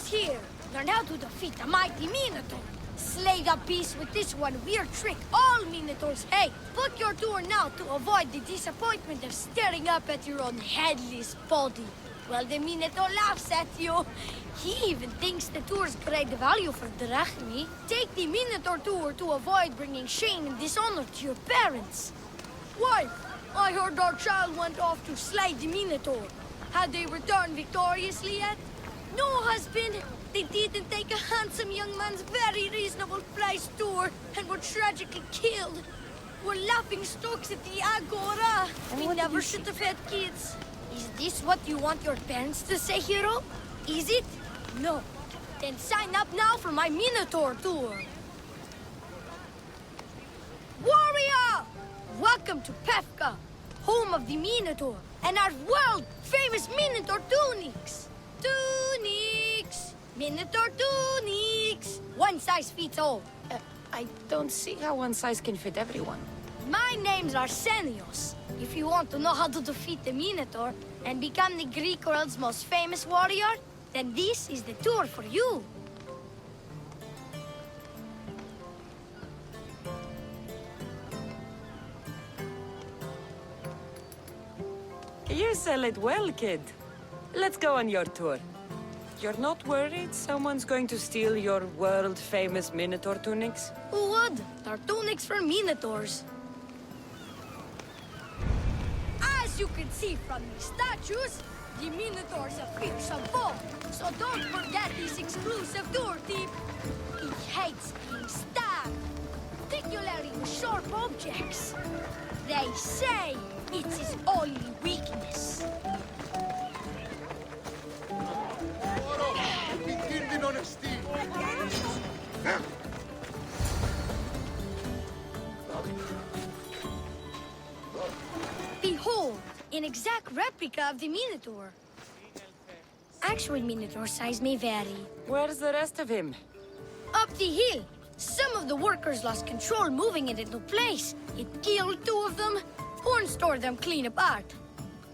Here, learn how to defeat the mighty Minotaur. Slay the beast with this one weird trick all Minotaurs hate. Book your tour now to avoid the disappointment of staring up at your own headless body. Well, the Minotaur laughs at you. He even thinks the tour's great value for drachmi. Take the Minotaur tour to avoid bringing shame and dishonor to your parents. Wife, I heard our child went off to slay the Minotaur. Had they returned victoriously yet? No, husband. They didn't take a handsome young man's very reasonable price tour and were tragically killed. We're laughing stocks at the Agora. We never should have had kids. Is this what you want your parents to say, hero? Is it? No. Then sign up now for my Minotaur tour. Warrior! Welcome to Pefka, home of the Minotaur, and our world-famous Minotaur tunics. Tunics! Minotaur tunics! One size fits all. I don't see how one size can fit everyone. My name's Arsenios. If you want to know how to defeat the Minotaur and become the Greek world's most famous warrior, then this is the tour for you. You sell it well, kid. Let's go on your tour. You're not worried someone's going to steal your world-famous Minotaur tunics? Who would? They're tunics for Minotaurs. As you can see from these statues, the Minotaur's a fearsome foe. So don't forget this exclusive tour tip. He hates being stabbed, particularly with sharp objects. They say it's his only weakness. Behold, an exact replica of the Minotaur. Actual Minotaur size may vary. Where's the rest of him? Up the hill. Some of the workers lost control moving it into place. It killed two of them. Horn stored them clean apart.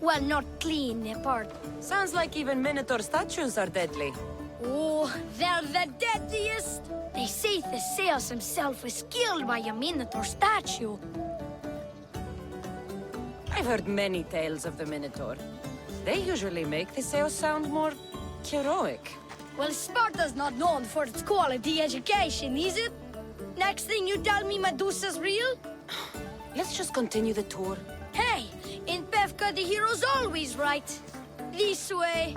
Well, not clean apart. Sounds like even Minotaur statues are deadly. Oh, they're the deadliest. They say Theseus himself was killed by a Minotaur statue. I've heard many tales of the Minotaur. They usually make Theseus sound more heroic. Well, Sparta's not known for its quality education, is it? Next thing you tell me Medusa's real? Let's just continue the tour. Hey, in Pefka the hero's always right. This way.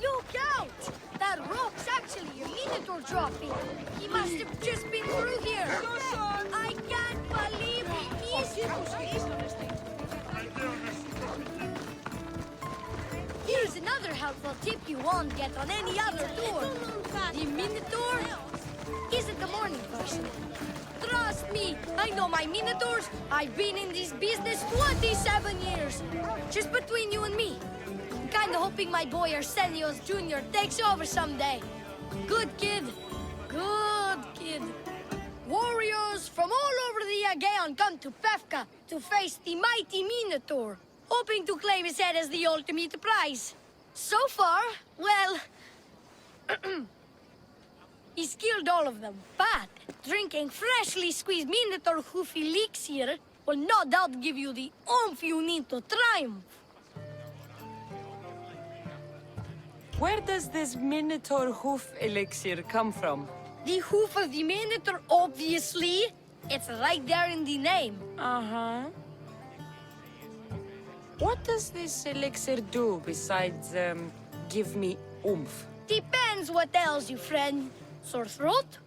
Look out! That rock's actually a Minotaur dropping. He must have just been through here. I can't believe he missed it. Here's another helpful tip you won't get on any other tour. The Minotaur isn't a morning person. Trust me, I know my Minotaurs. I've been in this business 27 years. Just between you and me. I'm kinda hoping my boy Arsenios Jr. takes over someday. Good kid. Good kid. Warriors from all over the Aegean come to Pefka to face the mighty Minotaur, hoping to claim his head as the ultimate prize. So far, well, he's killed all of them, but drinking freshly squeezed Minotaur hoof elixir will no doubt give you the oomph you need to triumph. Where does this Minotaur hoof elixir come from? The hoof of the Minotaur, obviously. It's right there in the name. Uh-huh. What does this elixir do besides, give me oomph? Depends what ails you, friend. Sore throat?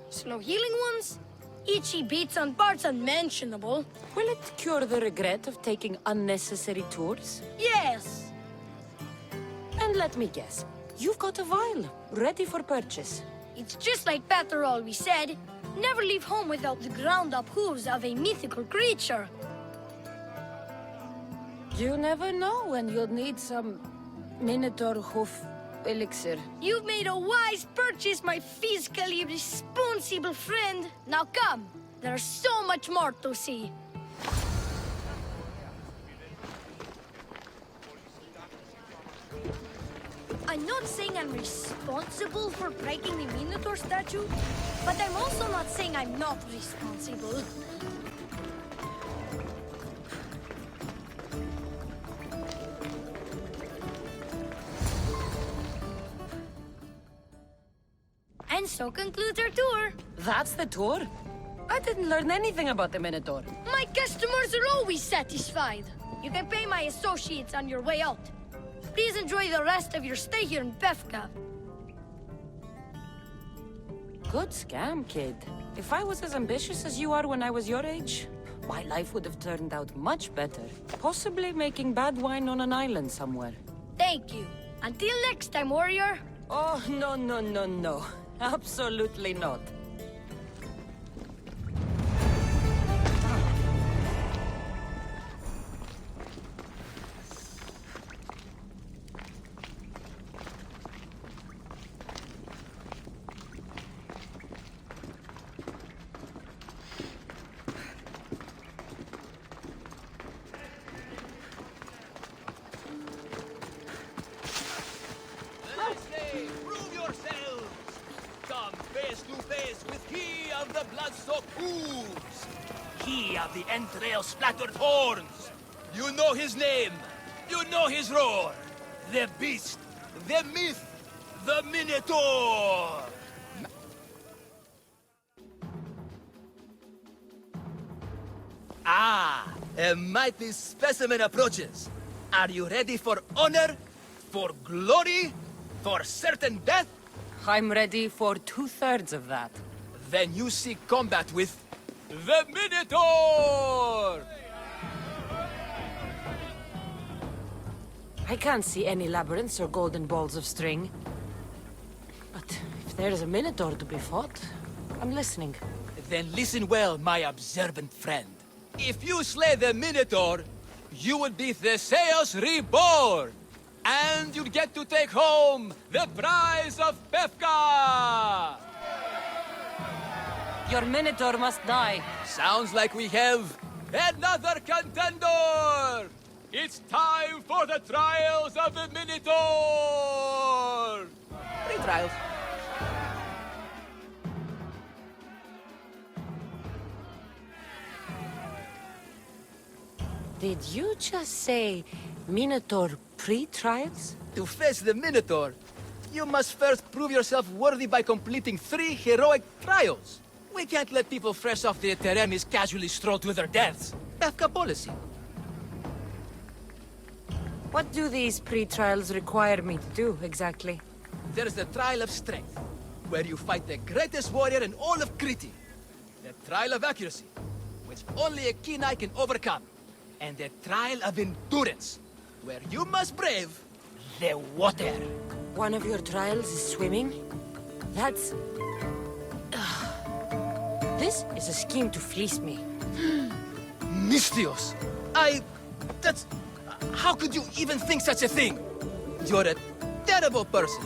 Slow healing ones? Itchy beats on parts unmentionable. Will it cure the regret of taking unnecessary tours? Yes. And let me guess, you've got a vial, ready for purchase. It's just like Peter always said. Never leave home without the ground-up hooves of a mythical creature. You never know when you'll need some Minotaur hoof elixir. You've made a wise purchase, my fiscally responsible friend. Now come, there's so much more to see. I'm not saying I'm responsible for breaking the Minotaur statue, but I'm also not saying I'm not responsible. And so concludes our tour. That's the tour? I didn't learn anything about the Minotaur. My customers are always satisfied. You can pay my associates on your way out. Please enjoy the rest of your stay here in Befka. Good scam, kid. If I was as ambitious as you are when I was your age, my life would have turned out much better. Possibly making bad wine on an island somewhere. Thank you. Until next time, warrior. Oh, no, no, no, no. Absolutely not. Prove yourselves! Come face to face with he of the blood-soaked hooves! He of the entrail-splattered horns! You know his name! You know his roar! The beast! The myth! The Minotaur! Ah! A mighty specimen approaches! Are you ready for honor? For glory? For certain death? I'm ready for 2/3 of that. Then you seek combat with the Minotaur! I can't see any labyrinths or golden balls of string. But if there's a Minotaur to be fought, I'm listening. Then listen well, my observant friend. If you slay the Minotaur, you will be Theseus reborn! And you'll get to take home the prize of Befka! Your Minotaur must die. Sounds like we have another contender! It's time for the trials of the Minotaur! 3 trials. Did you just say Minotaur pre-trials? To face the Minotaur, you must first prove yourself worthy by completing 3 heroic trials. We can't let people fresh off the Teremis casually stroll to their deaths. Befka policy. What do these pre-trials require me to do, exactly? There's the Trial of Strength, where you fight the greatest warrior in all of Crete. The Trial of Accuracy, which only a keen eye can overcome. And the Trial of Endurance, where you must brave the water. One of your trials is swimming? That's... This is a scheme to fleece me. Mystios! That's... How could you even think such a thing? You're a terrible person.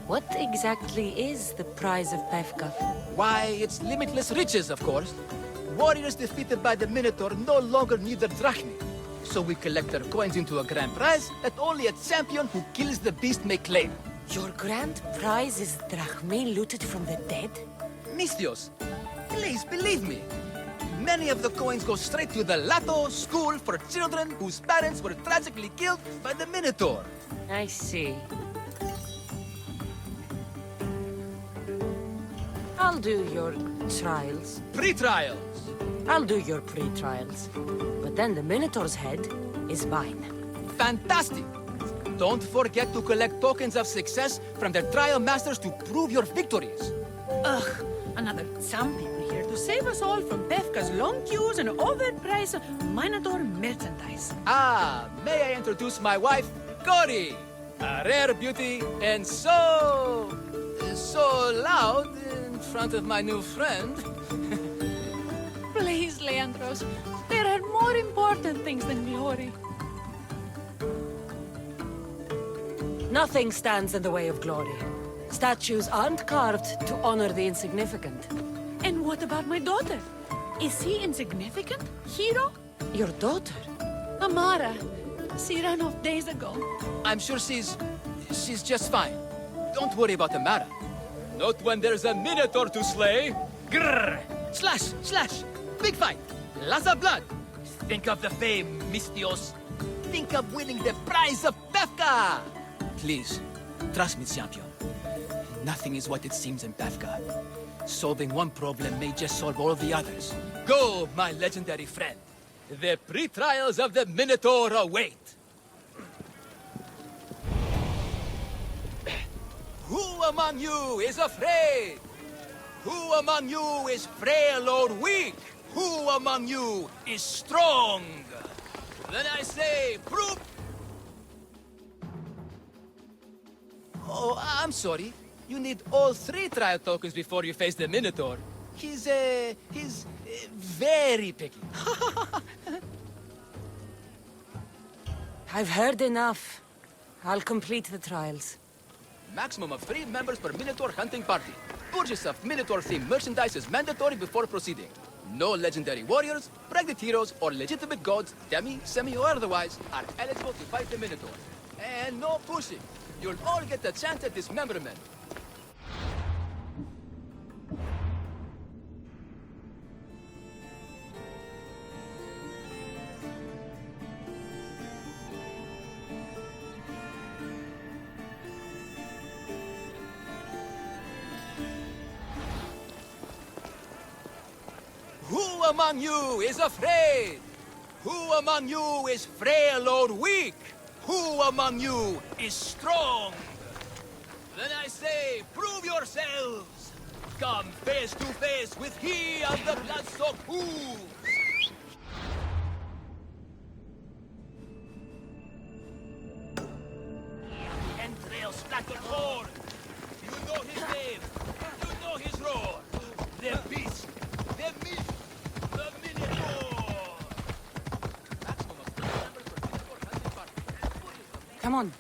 What exactly is the prize of Befka? Why, it's limitless riches, of course. Warriors defeated by the Minotaur no longer need their drachmi. So we collect their coins into a grand prize that only a champion who kills the beast may claim. Your grand prize is drachmi looted from the dead? Mystios, please believe me. Many of the coins go straight to the Lato School for children whose parents were tragically killed by the Minotaur. I see. I'll do your trials. Pre-trials. I'll do your pre-trials. But then the Minotaur's head is mine. Fantastic! Don't forget to collect tokens of success from the trial masters to prove your victories. Ugh, another champion here to save us all from Befka's long queues and overpriced Minotaur merchandise. Ah, may I introduce my wife, Cory? A rare beauty and so loud in front of my new friend. Please, Leandros, there are more important things than glory. Nothing stands in the way of glory. Statues aren't carved to honor the insignificant. And what about my daughter? Is she insignificant? Hero? Your daughter? Amara. She ran off days ago. I'm sure she's just fine. Don't worry about the matter. Not when there's a Minotaur to slay. Grrr! Slash! Slash! Big fight! Lots of blood! Think of the fame, Mistios. Think of winning the prize of Befka! Please, trust me, champion. Nothing is what it seems in Befka. Solving one problem may just solve all the others. Go, my legendary friend. The pre-trials of the Minotaur await. Who among you is afraid? Who among you is frail or weak? Who among you is strong? Then I say, prove... Oh, I'm sorry. You need all 3 trial tokens before you face the Minotaur. He's very picky. I've heard enough. I'll complete the trials. Maximum of 3 members per Minotaur hunting party. Purchase of Minotaur-themed merchandise is mandatory before proceeding. No legendary warriors, pregnant heroes, or legitimate gods, demi, semi, or otherwise, are eligible to fight the Minotaur. And no pushing. You'll all get a chance at dismemberment. Who among you is afraid? Who among you is frail or weak? Who among you is strong? Then I say, prove yourselves! Come face to face with he of the blood-soaked hooves! The entrail splattered horn! You know his name! You know his roar! The beast! The myth! The Minotaur! Maximum of 3 members per Minotaur hunting party. Come on.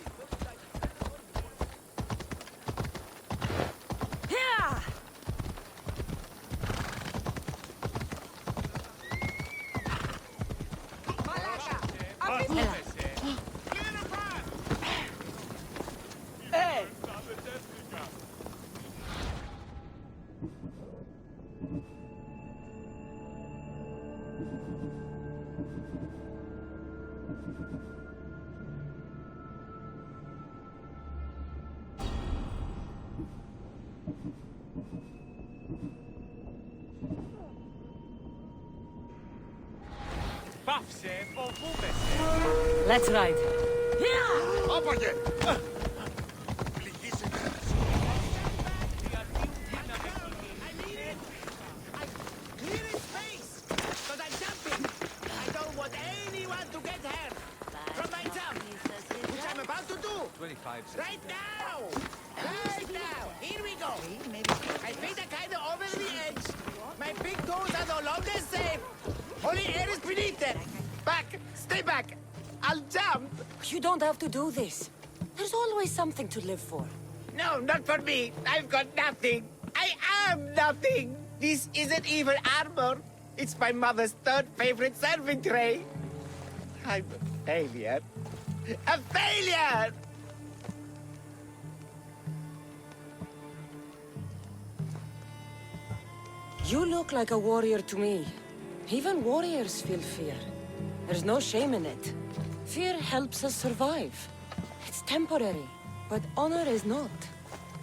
Let's ride. Right now! Right now! Here we go! My feet are kind of over the edge. My big toes are no longer safe. Only air is beneath them. Back! Stay back! I'll jump! You don't have to do this. There's always something to live for. No, not for me. I've got nothing. I am nothing. This isn't even armor. It's my mother's 3rd favorite serving tray. I'm a failure. A failure! You look like a warrior to me. Even warriors feel fear. There's no shame in it. Fear helps us survive. It's temporary, but honor is not.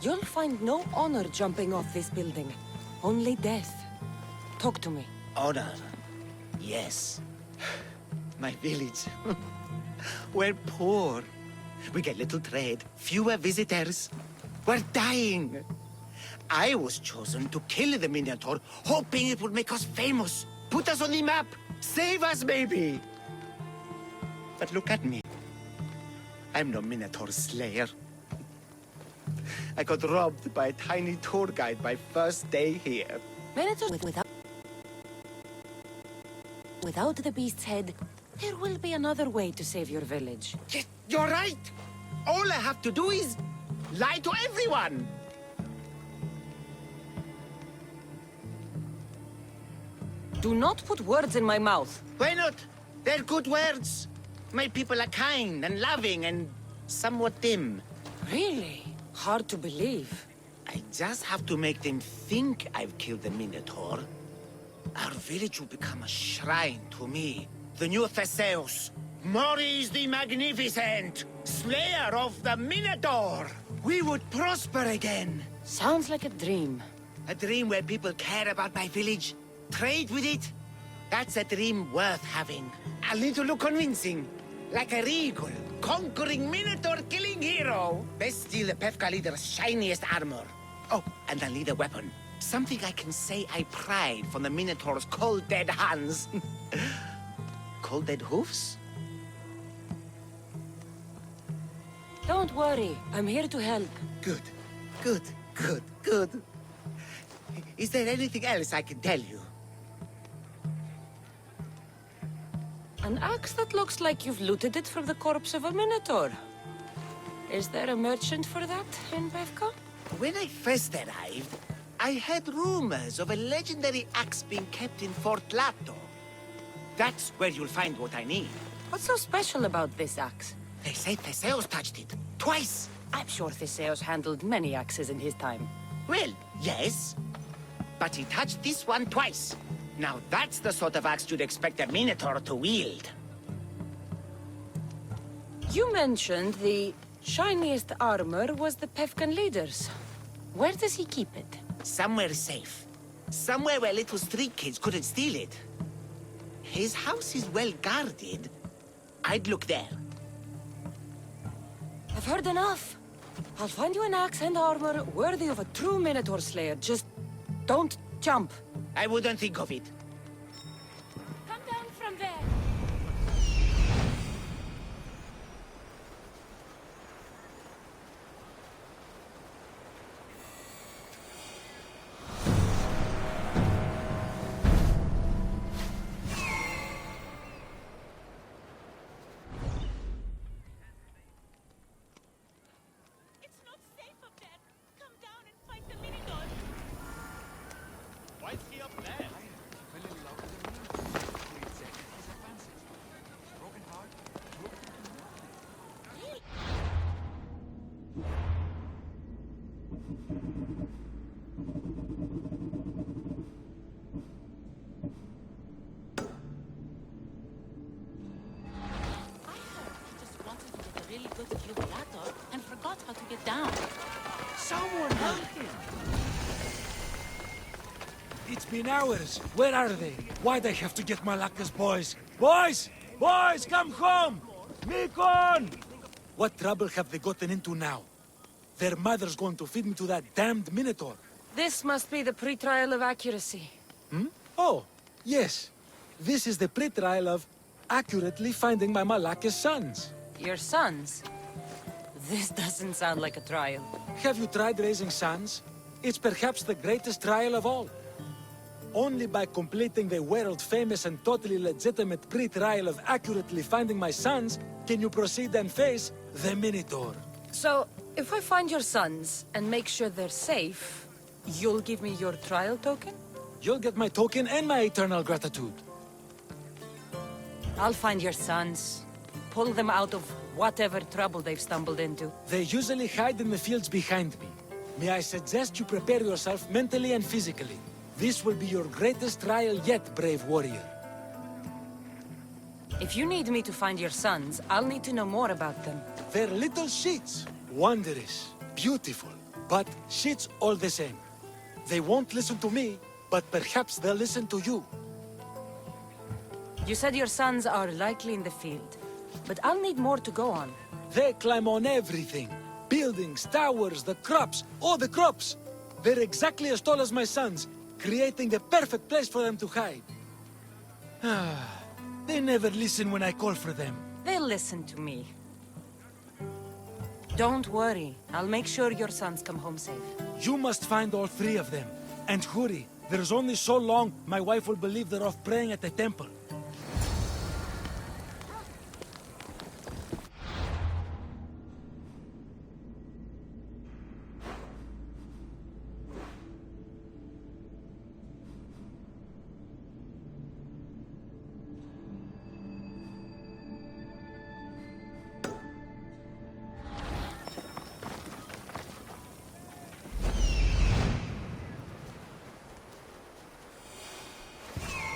You'll find no honor jumping off this building. Only death. Talk to me. Honor. Yes. My village. We're poor. We get little trade, fewer visitors. We're dying. I was chosen to kill the Minotaur, hoping it would make us famous. Put us on the map. Save us, maybe. But look at me. I'm no Minotaur slayer. I got robbed by a tiny tour guide my first day here. Minotaur without the beast's head, there will be another way to save your village. Yes, you're right. All I have to do is lie to everyone. Do not put words in my mouth. Why not? They're good words. My people are kind and loving and somewhat dim. Really? Hard to believe. I just have to make them think I've killed the Minotaur. Our village will become a shrine to me, the new Theseus, Maurice the Magnificent, slayer of the Minotaur. We would prosper again. Sounds like a dream. A dream where people care about my village, trade with it. That's a dream worth having. I'll need to look convincing, like a regal, conquering Minotaur-killing hero. Best steal the Pefka leader's shiniest armor. Oh, and I'll need a weapon. Something I can say I pried from the Minotaur's cold, dead hands. Cold, dead hoofs? Don't worry, I'm here to help. Good, good, good, good. Is there anything else I can tell you? An axe that looks like you've looted it from the corpse of a Minotaur. Is there a merchant for that in Pefka? When I first arrived, I heard rumors of a legendary axe being kept in Fort Lato. That's where you'll find what I need. What's so special about this axe? They say Theseus touched it. Twice. I'm sure Theseus handled many axes in his time. Well, yes. But he touched this one twice. Now that's the sort of axe you'd expect a Minotaur to wield. You mentioned the shiniest armor was the Pefkan leader's. Where does he keep it? Somewhere safe. Somewhere where little street kids couldn't steal it. His house is well guarded. I'd look there. I've heard enough. I'll find you an axe and armor worthy of a true Minotaur slayer. Just don't jump. I wouldn't think of it. Come down from there. It's not safe up there. Come down and fight the Minotaur. Why is he up there? I heard he just wanted to get a really good view of Lato and forgot how to get down. Someone help him! It's been hours. Where are they? Why'd I have to get Malaka's boys? Boys! Boys, come home! Mikon! What trouble have they gotten into now? Their mother's going to feed me to that damned Minotaur. This must be the pre-trial of accuracy. Oh, yes. This is the pre-trial of accurately finding my Malaka's sons. Your sons? This doesn't sound like a trial. Have you tried raising sons? It's perhaps the greatest trial of all. Only by completing the world-famous and totally legitimate pre-trial of accurately finding my sons can you proceed and face the Minotaur. So, if I find your sons and make sure they're safe, you'll give me your trial token? You'll get my token and my eternal gratitude. I'll find your sons. Pull them out of whatever trouble they've stumbled into. They usually hide in the fields behind me. May I suggest you prepare yourself mentally and physically. This will be your greatest trial yet, brave warrior. If you need me to find your sons, I'll need to know more about them. They're little shits. Wondrous, beautiful, but shits all the same. They won't listen to me, but perhaps they'll listen to you. You said your sons are likely in the field, but I'll need more to go on. They climb on everything. Buildings, towers, the crops, all the crops. They're exactly as tall as my sons, creating the perfect place for them to hide. They never listen when I call for them. They'll listen to me. Don't worry. I'll make sure your sons come home safe. You must find all three of them. And hurry. There's only so long my wife will believe they're off praying at the temple.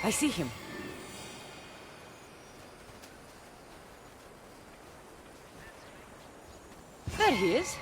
I see him. There he is.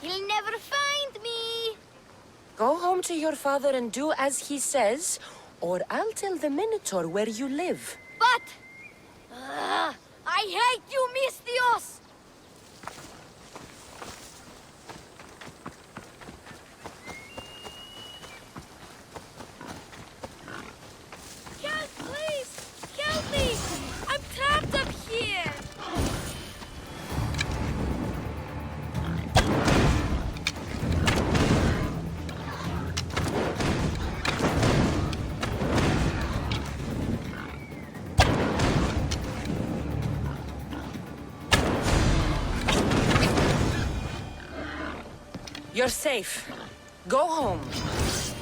He'll never find me. Go home to your father and do as he says, or I'll tell the Minotaur where you live. But... I hate you, Mistios! Help, please! Help me! I'm trapped up here! You're safe. Go home.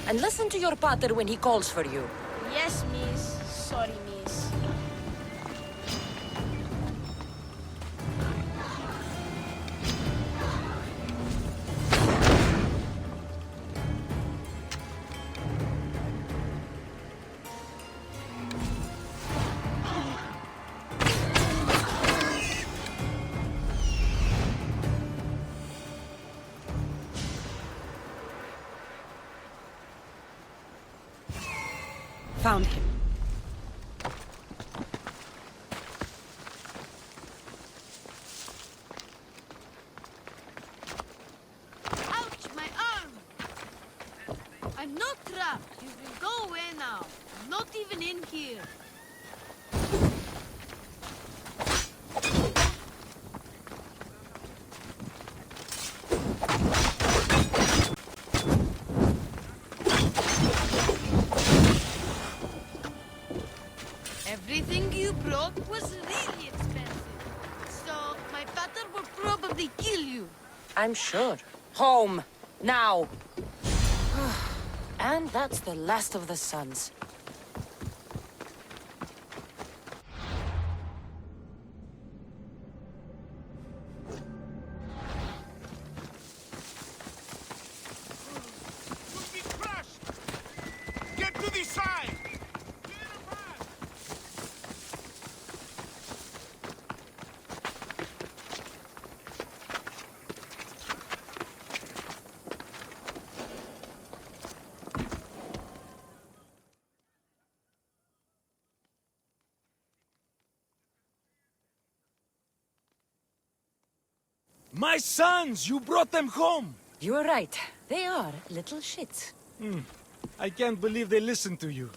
And listen to your pater when he calls for you. Yes, miss. Sorry, miss. Found him. Ouch, my arm! I'm not trapped. You can go away now. I'm not even in here. Everything you brought was really expensive. So, my pater will probably kill you. I'm sure. Home. Now. And that's the last of the sons. You'll be crushed! Get to the side! My sons! You brought them home! You were right. They are little shits. I can't believe they listened to you.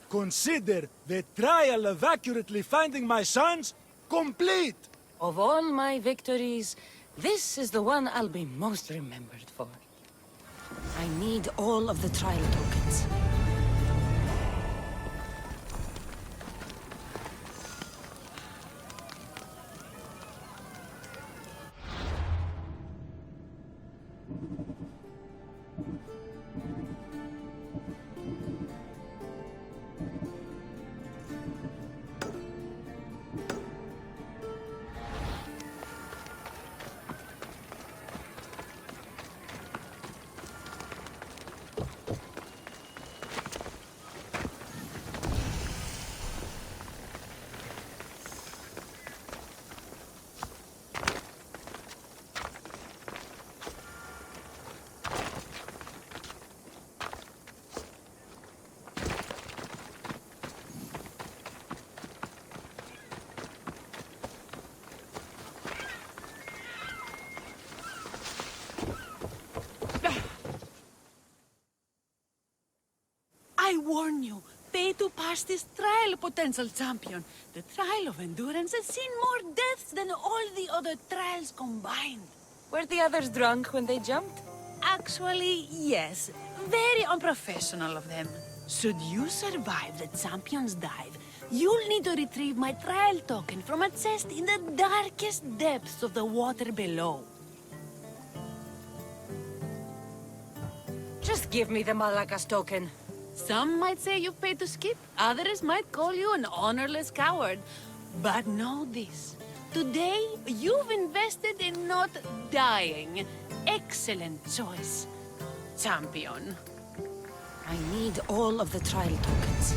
Consider the trial of accurately finding my sons complete! Of all my victories, this is the one I'll be most remembered for. I need all of the trial tokens. warn you. Pay to pass this trial, potential champion. The trial of endurance has seen more deaths than all the other trials combined. Were the others drunk when they jumped? Actually, yes. Very unprofessional of them. Should you survive the champion's dive, you'll need to retrieve my trial token from a chest in the darkest depths of the water below. Just give me the Malakas token. Some might say you've paid to skip. Others might call you an honorless coward. But know this. Today, you've invested in not dying. Excellent choice, champion. I need all of the trial tokens.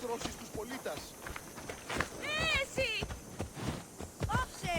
Τρώσεις τους πολίτας. Εσύ! Όψε!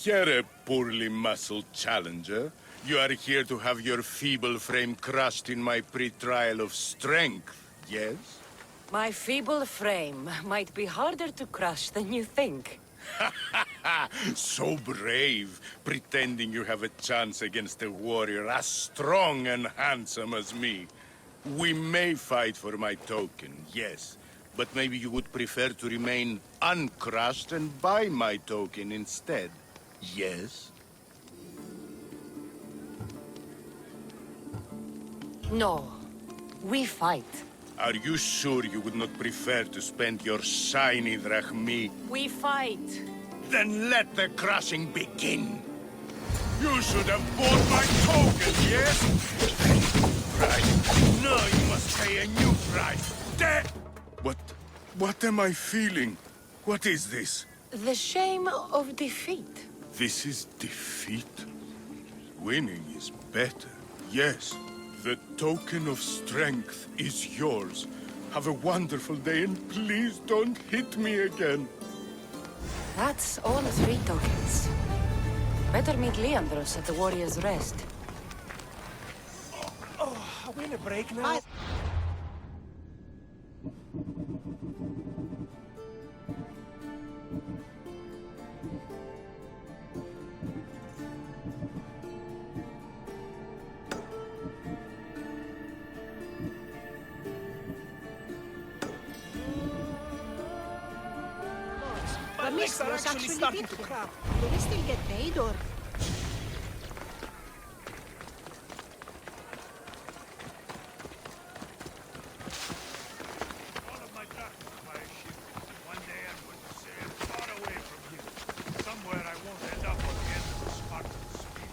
Here, poorly muscled challenger. You are here to have your feeble frame crushed in my pre-trial of strength, yes? My feeble frame might be harder to crush than you think. So brave, pretending you have a chance against a warrior as strong and handsome as me. We may fight for my token, yes. But maybe you would prefer to remain uncrushed and buy my token instead. Yes? No. We fight. Are you sure you would not prefer to spend your shiny drachmi? We fight. Then let the crushing begin. You should have bought my token, yes? Right. Now you must pay a new price. What am I feeling? What is this? The shame of defeat. This is defeat. Winning is better, yes. The token of strength is yours. Have a wonderful day and please don't hit me again. That's all 3 tokens. Better meet Leandros at the Warrior's Rest. Are we in a break now? The mist was actually starting to crack. Do we still get paid or? All of my doctors buy a ship. One day I'm going to sail far away from here. Somewhere I won't end up on the end of a Spartan spear.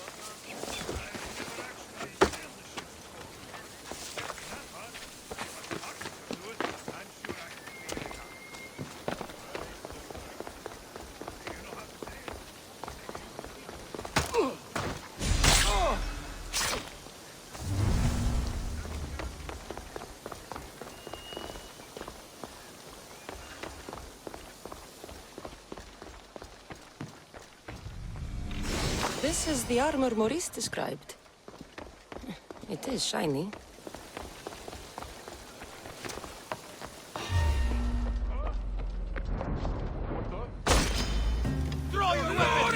I never actually sailed the ship's code. Not hard. But doctors can do it. I'm sure I can figure it out. You know how to say it? This is the armor Maurice described. It is shiny. Throw your weapons!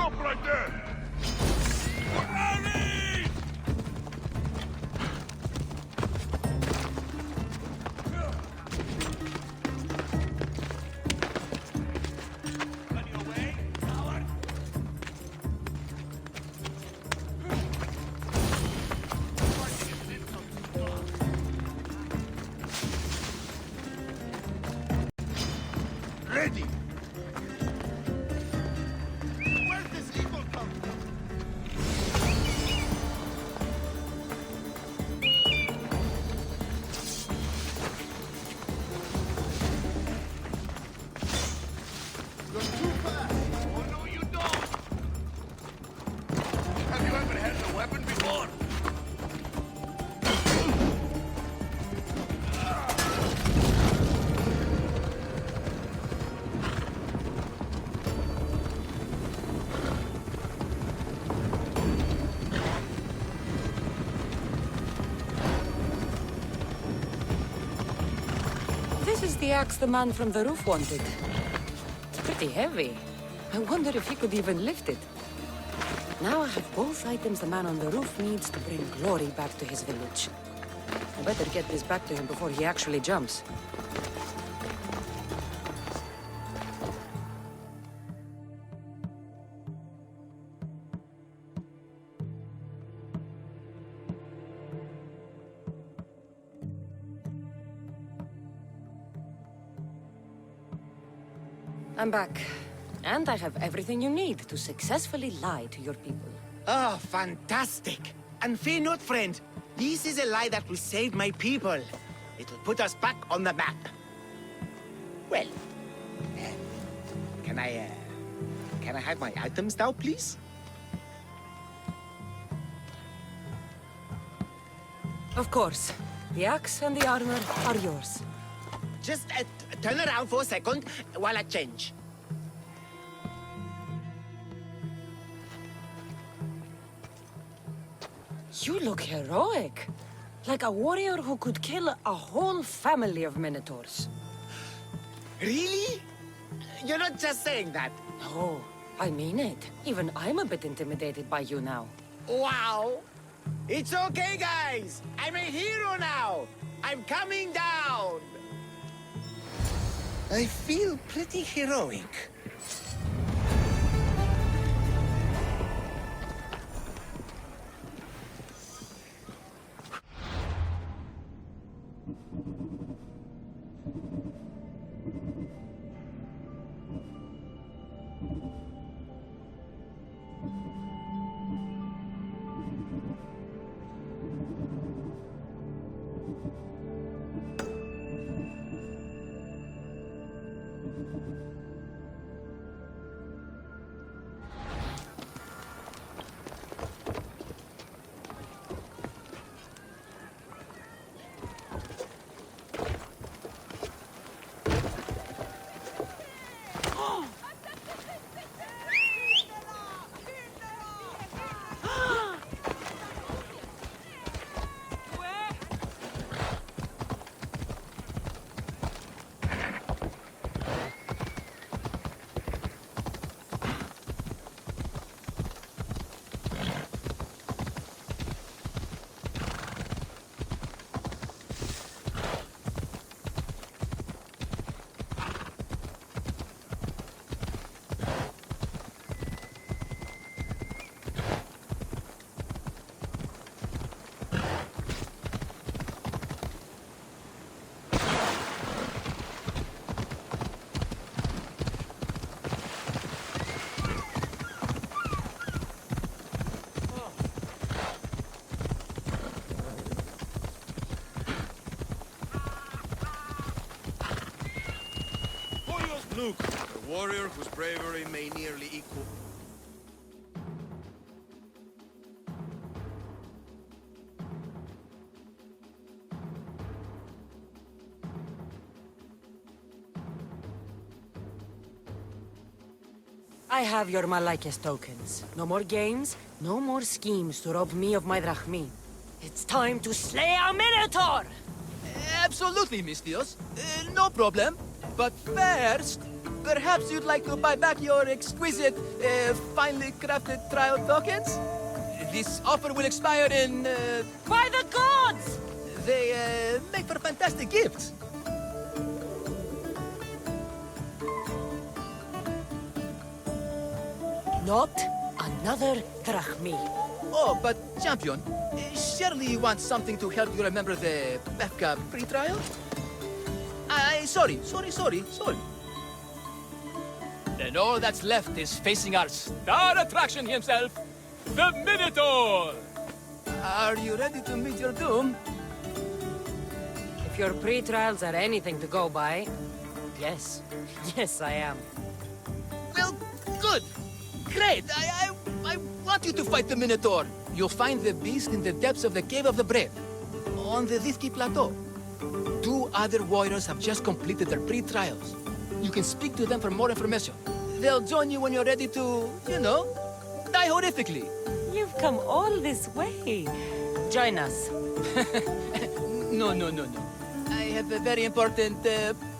Stop right there! Hurry! Run your way, coward! Ready! Where does evil come from? You're too fast! Oh no, you don't! Have you ever had a weapon before? This is the axe the man from the roof wanted. It's pretty heavy. I wonder if he could even lift it. Now I have both items the man on the roof needs to bring glory back to his village. I better get this back to him before he actually jumps. I'm back. And I have everything you need to successfully lie to your people. Oh, fantastic. And fear not, friend. This is a lie that will save my people. It'll put us back on the map. Well, can I have my items now, please? Of course. The axe and the armor are yours. Just turn around for a second while I change. You look heroic. Like a warrior who could kill a whole family of minotaurs. Really? You're not just saying that. No, I mean it. Even I'm a bit intimidated by you now. Wow. It's okay, guys. I'm a hero now. I'm coming down. I feel pretty heroic. Luke, a warrior whose bravery may nearly equal... I have your Malakis tokens. No more games, no more schemes to rob me of my drachmi. It's time to slay a minotaur! Absolutely, Mistios. No problem. But first, Perhaps you'd like to buy back your exquisite, finely crafted trial tokens? This offer will expire in, By the gods! They, make for fantastic gifts. Not another drachmi. Oh, but, champion, surely you want something to help you remember the Befka pre-trial? Sorry. Then all that's left is facing our star attraction himself, the Minotaur! Are you ready to meet your doom? If your pre-trials are anything to go by, yes. Yes, I am. Well, good. Great. I want you to fight the Minotaur. You'll find the beast in the depths of the Cave of the Brave, on the Vithki Plateau. 2 other warriors have just completed their pre-trials. You can speak to them for more information. They'll join you when you're ready to, you know, die horrifically. You've come all this way. Join us. No. I have a very important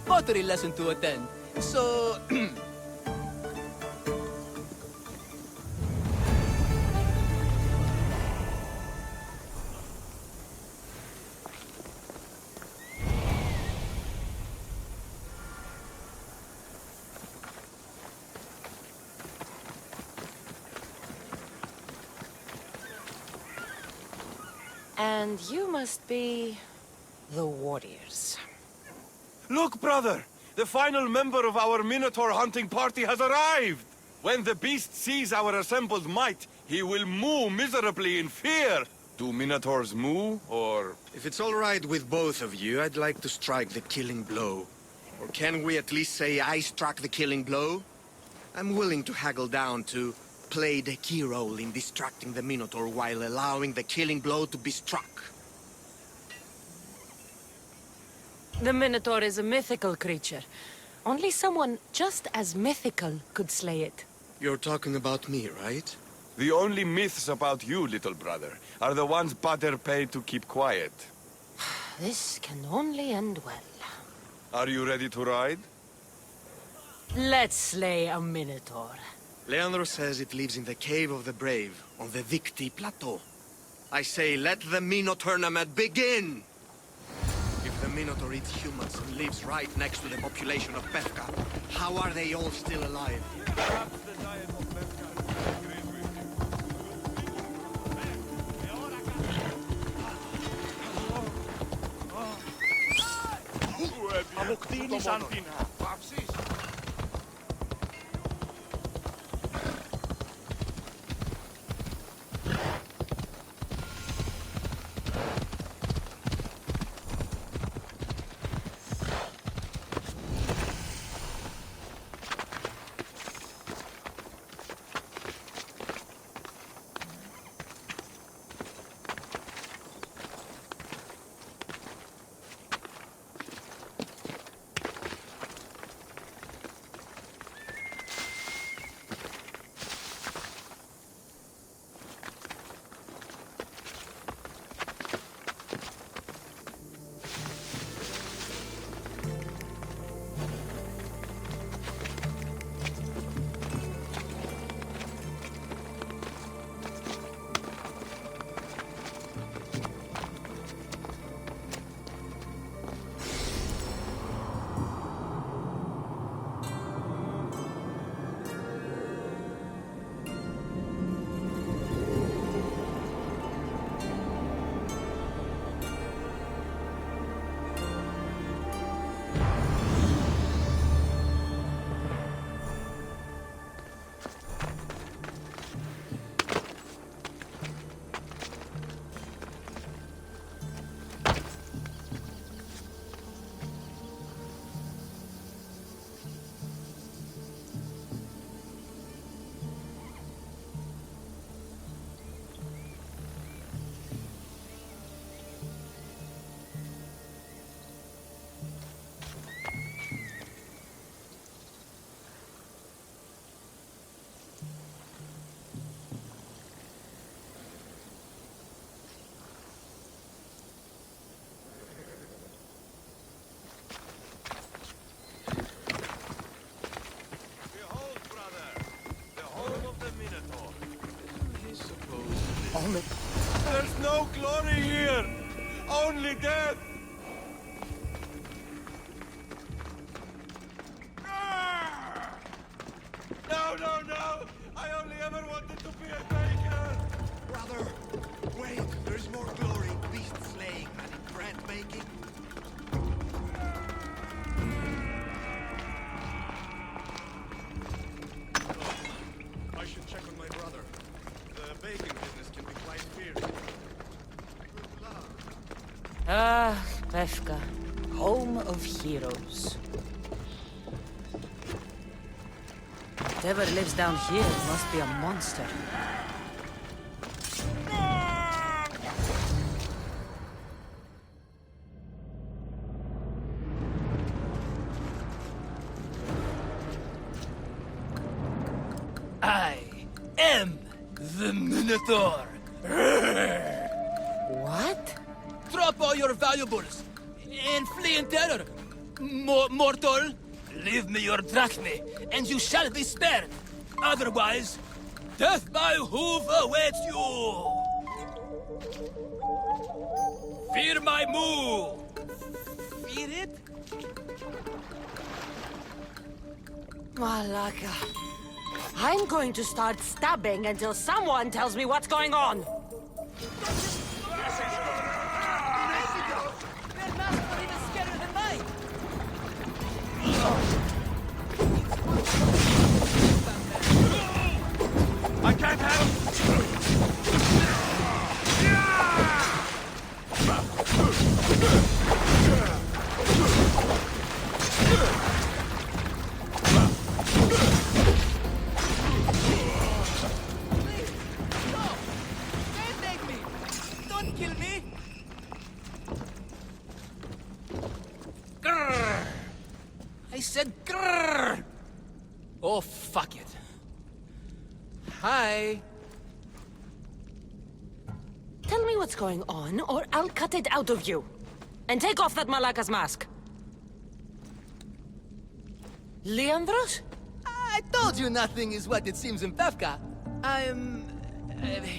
pottery lesson to attend. So... And you must be the warriors. Look, brother! The final member of our Minotaur hunting party has arrived! When the beast sees our assembled might, he will moo miserably in fear! Do Minotaurs moo, or... If it's all right with both of you, I'd like to strike the killing blow. Or can we at least say I struck the killing blow? I'm willing to haggle down to play the key role in distracting the Minotaur while allowing the killing blow to be struck. The Minotaur is a mythical creature. Only someone just as mythical could slay it. You're talking about me, right? The only myths about you, little brother, are the ones Butter paid to keep quiet. This can only end well. Are you ready to ride? Let's slay a Minotaur. Leandro says it lives in the Cave of the Brave, on the Vithki Plateau. I say, let the Minotaur tournament begin! If the Minotaur eats humans and lives right next to the population of Befka, how are they all still alive? Perhaps the diet of Befka agrees with you. Αποκτήνεις Ανθίνα. Παύσεις. Only... There's no glory here! Only death! No, no, no! I only ever wanted to be a baker! Brother, wait, there's more glory in beast slaying than in bread making. I should check on my brother. The baking business can be quite fierce. Good luck. Ah, Befka, home of heroes. Whatever lives down here must be a monster. I am the Minotaur. What? Drop all your valuables and flee in terror. Mortal, leave me your drachme, and you shall be spared. Otherwise, death by hoof awaits you. Fear my move. Fear it? Malaka. I'm going to start stabbing until someone tells me what's going on. I can't help! Don't kill me! I said grrr! Oh, fuck it. Hi. Tell me what's going on, or I'll cut it out of you. And take off that Malaka's mask. Leandros? I told you nothing is what it seems in Pevka. I'm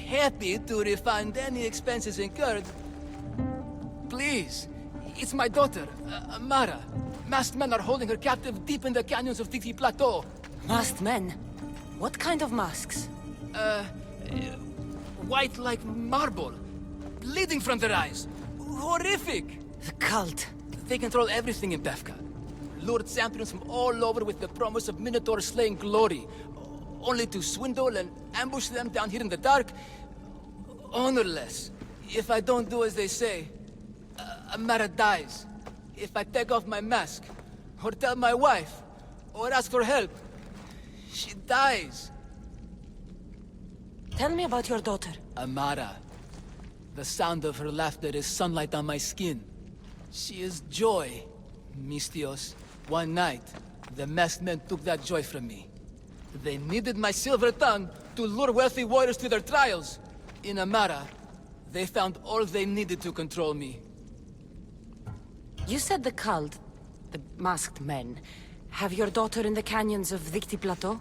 happy to refund any expenses incurred. Please, it's my daughter, Mara. Masked men are holding her captive deep in the canyons of Titi Plateau. Masked men? What kind of masks? White like marble, bleeding from their eyes. Horrific! The cult. They control everything in Pevka. Lured champions from all over with the promise of Minotaur slaying glory, only to swindle and ambush them down here in the dark. Honorless. If I don't do as they say, Amara dies. If I take off my mask, or tell my wife, or ask for help, she dies. Tell me about your daughter. Amara. The sound of her laughter is sunlight on my skin. She is joy, Mistios. One night, the masked men took that joy from me. They needed my silver tongue to lure wealthy warriors to their trials. In Amara, they found all they needed to control me. You said the cult, the masked men, have your daughter in the canyons of Victi Plateau?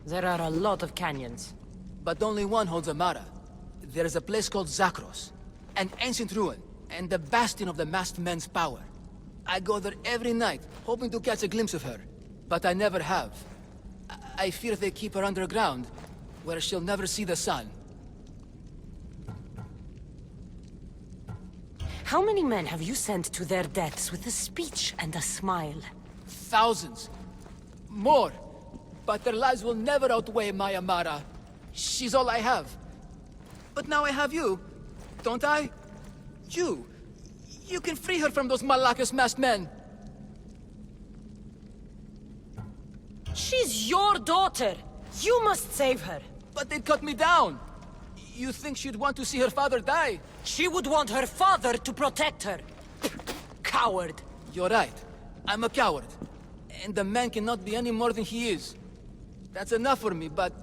There are a lot of canyons. But only one holds Amara. There is a place called Zakros, an ancient ruin, and the bastion of the masked men's power. I go there every night, hoping to catch a glimpse of her. But I never have. I fear they keep her underground, where she'll never see the sun. How many men have you sent to their deaths with a speech and a smile? Thousands. More. But their lives will never outweigh my Amara. She's all I have. But now I have you, don't I? You can free her from those Malakas masked men. She's your daughter. You must save her. But they'd cut me down. You think she'd want to see her father die? She would want her father to protect her. Coward. You're right. I'm a coward. And a man cannot be any more than he is. That's enough for me, but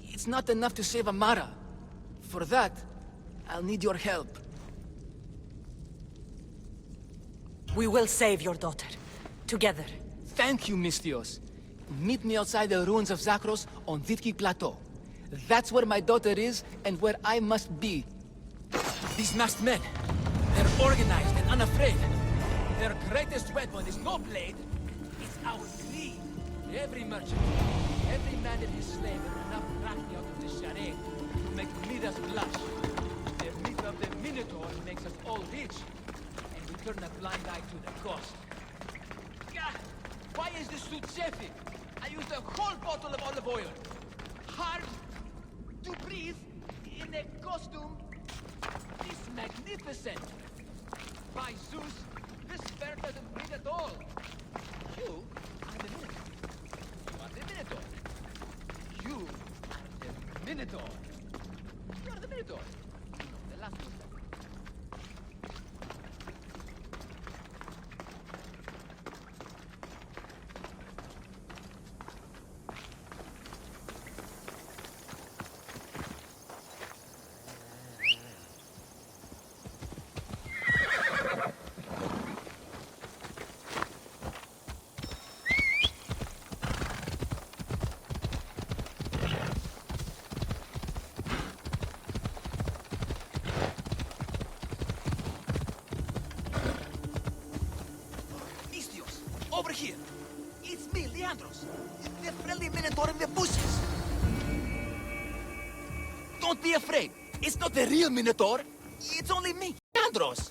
it's not enough to save Amara. For that, I'll need your help. We will save your daughter. Together. Thank you, Mistios. Meet me outside the ruins of Zakros on Vitki Plateau. That's where my daughter is, and where I must be. These masked men, they're organized and unafraid. Their greatest weapon is no blade, it's our greed. Every merchant, every man and his slave earn enough drachmi out of this charade to make Midas blush. The myth of the Minotaur makes us all rich, and we turn a blind eye to the cost. Gah! Why is this suit chafing? I used a whole bottle of olive oil. Hard to breathe in a costume this magnificent. By Zeus, this fair doesn't fit at all. You are the Minotaur. You are the Minotaur. You are the Minotaur. You are the Minotaur. The last one. Over here! It's me, Leandros! The friendly Minotaur in the bushes! Don't be afraid! It's not the real Minotaur! It's only me, Leandros!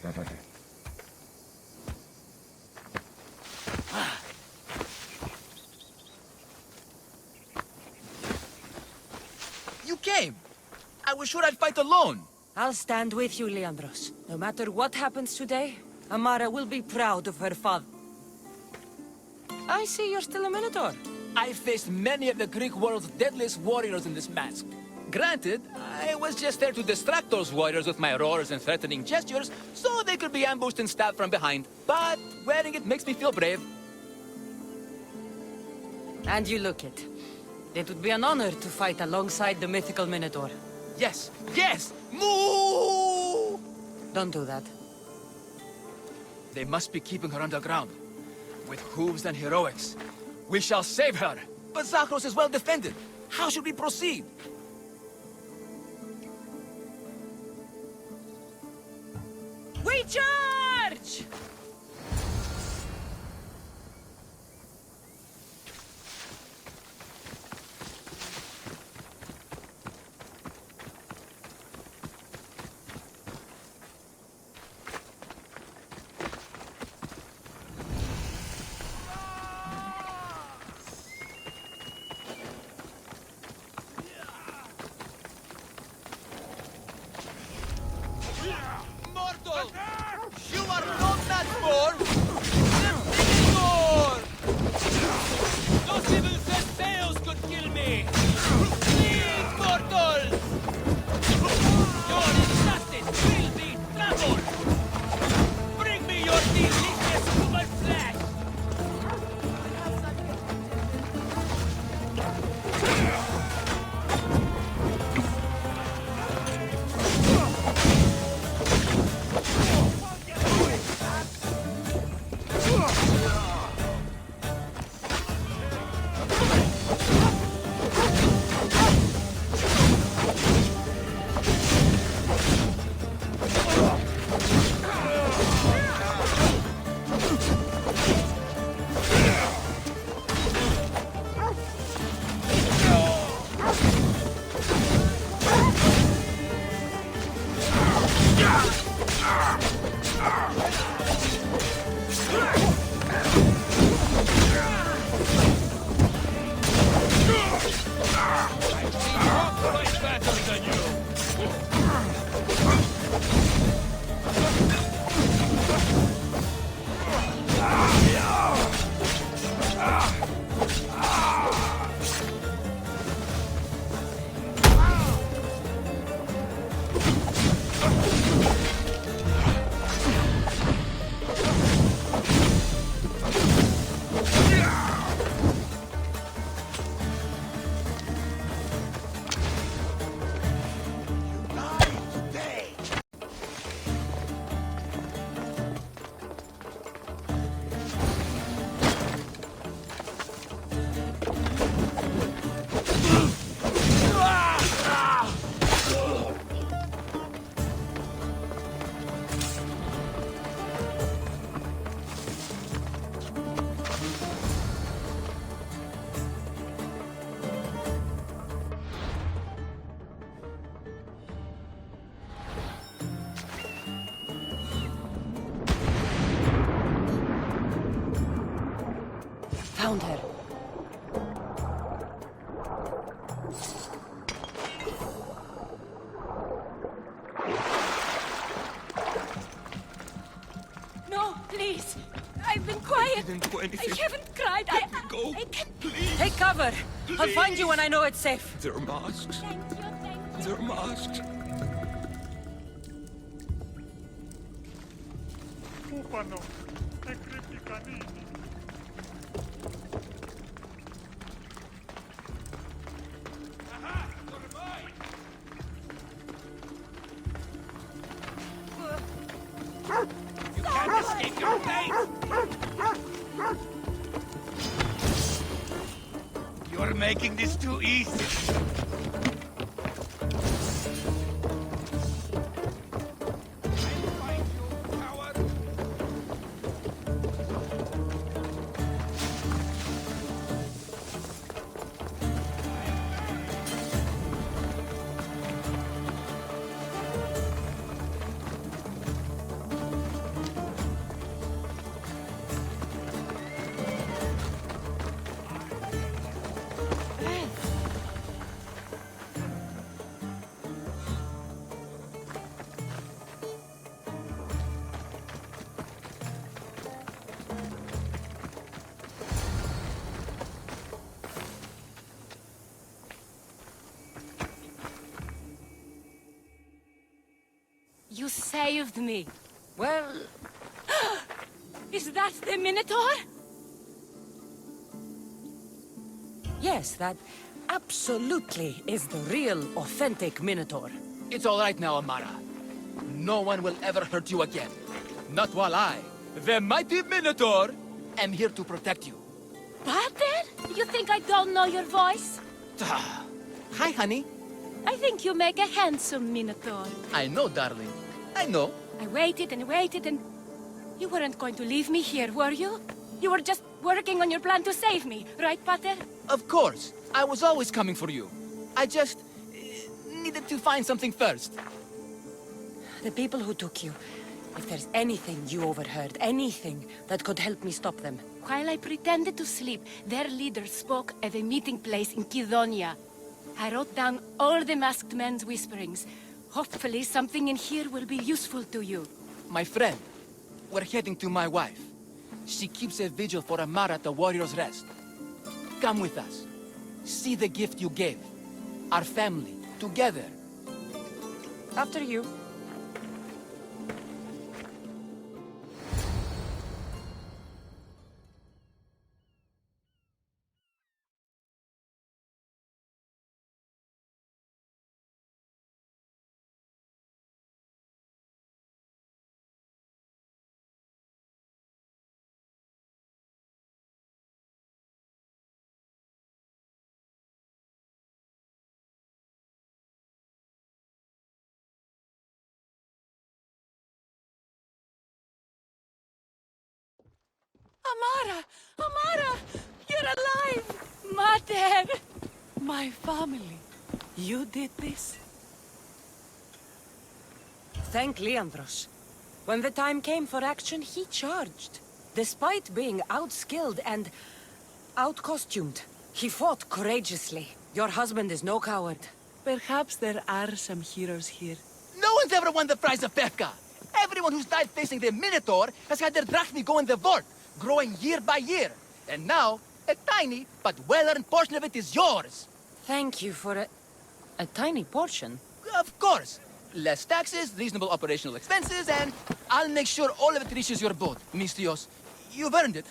You came! I was sure I'd fight alone! I'll stand with you, Leandros. No matter what happens today, Amara will be proud of her father. I see you're still a Minotaur. I faced many of the Greek world's deadliest warriors in this mask. Granted, I was just there to distract those warriors with my roars and threatening gestures, so they could be ambushed and stabbed from behind. But wearing it makes me feel brave. And you look it. It would be an honor to fight alongside the mythical Minotaur. Yes, yes! Moo! Don't do that. They must be keeping her underground. With hooves and heroics. We shall save her! But Zakros is well defended. How should we proceed? We charge! anything. I haven't cried. Let me go, I can't. please. Take cover. I'll find you when I know it's safe. They're masks. Thank you. They're masks. Pupano, e crepi canini. You can't escape your fate! You're making this too easy. I'll find you, coward. You saved me. Well, Is that the Minotaur? yes, that absolutely is the real, authentic Minotaur. It's all right now, Amara. No one will ever hurt you again. Not while I, the mighty Minotaur, am here to protect you. Pater? You think I don't know your voice? Hi, honey. I think you make a handsome Minotaur. I know, darling. I know. I waited and waited and... You weren't going to leave me here, were you? You were just working on your plan to save me, right, Pater? Of course. I was always coming for you. I just... needed to find something first. The people who took you, if there's anything you overheard, anything that could help me stop them. While I pretended to sleep, their leader spoke at a meeting place in Kidonia. I wrote down all the masked men's whisperings. Hopefully something in here will be useful to you. My friend, we're heading to my wife. She keeps a vigil for Amara at the Warrior's Rest. Come with us. See the gift you gave. Our family, together. After you. Amara! Amara! You're alive! Mater! My family. You did this? Thank Leandros. When the time came for action, he charged. Despite being outskilled and out-costumed, he fought courageously. Your husband is no coward. Perhaps there are some heroes here. No one's ever won the prize of Pefka. Everyone who's died facing the Minotaur has had their drachmi go in the vault, growing year by year. And now, a tiny but well-earned portion of it is yours. Thank you for a tiny portion. Of course. Less taxes, reasonable operational expenses, and I'll make sure all of it reaches your boat, Mistios. You've earned it.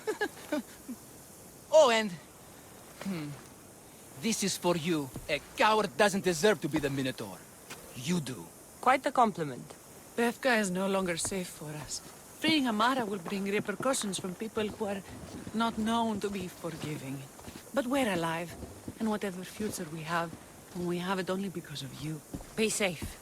Oh, and... This is for you. A coward doesn't deserve to be the Minotaur. You do. Quite the compliment. Pefka is no longer safe for us. Freeing Amara will bring repercussions from people who are not known to be forgiving. But we're alive, and whatever future we have it only because of you. Be safe.